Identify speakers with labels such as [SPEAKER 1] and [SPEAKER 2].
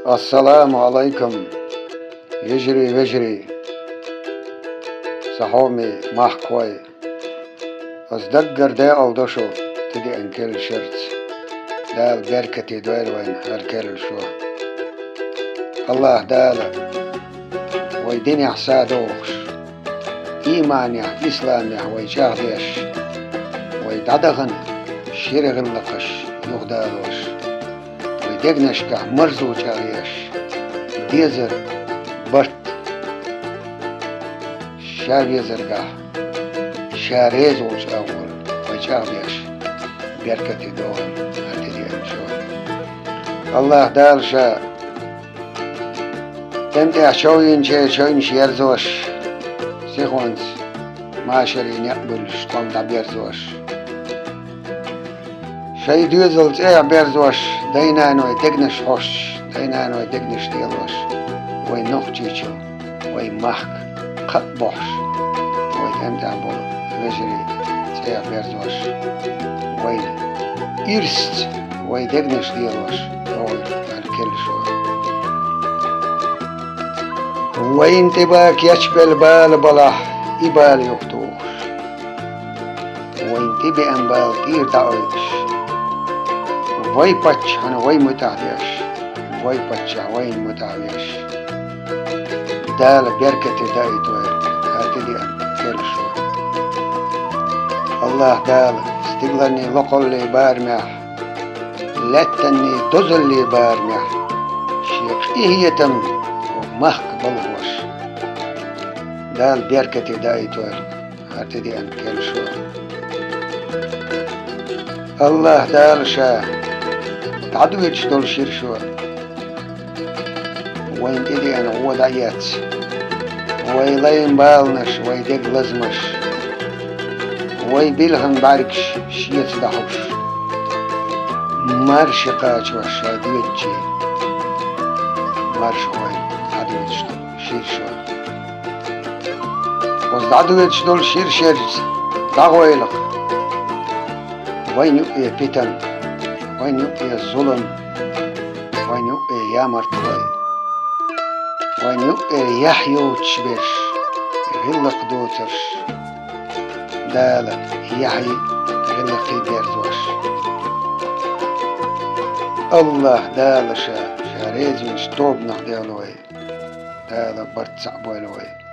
[SPEAKER 1] السلام عليكم. يجري ويجري صحومي محكوي أصدقر دا ألدشو تدي أنكل شرط دال بركتي دويل وين هالكل شو الله دال ويديني حسادوخش إيماني إسلامي ويشاهدش ويدعدغن شيرغن لقش يغدالوش ويدقنشكه مرزو شاهيش ديزر برت شابي زرقه شاريز وشاور ويشاهدش بركتي دول هتدين شو الله دال شا تنتي شوين شوين شيرزوش سيخونس ما شرين يقبلش طم دبيرزوش شي دوزلت ايه بيرزوش دينانو يدقنش حوش دينانو يدقنش ديلوش وي نخجيشو وي محك قطبوش وي امتع بولو وجري ايه بيرزوش وي إرست وي دقنش ديلوش وي الكل شو وين تباك يشبل بال بلح إبال يفتوش وين تبي أنبال تير دعوش وي باتش أنا وي متعديش وي باتش وين متعديش دال بركة داي توير هاتدي كل شو الله دال استقلني لقلي بارمح لتني دزلي بارمح شيخ إيه يتم ومحك بلغوش دال بركة داي توير هاتدي كل شو الله دال شا تعدويتش دول شيرشو وين تدي أنا هو دعيات ويلين بالنش ويدق لزمش ويبيلهم باركش شيت دحوش مارش قاش وشادويتشي مارش وين تعدويتش دول شيرشو وز تعدويتش دول شيرشيرز دعويلق وين يبقى بيتن وين يبقى الظلم وين يبقى يا مرتوي وين يبقى يحيو تشبش غلق دوترش دالة يحي غلق بيرزوش الله دالة شاريز من شطوب نخديلوي دالة برت صعبويلوي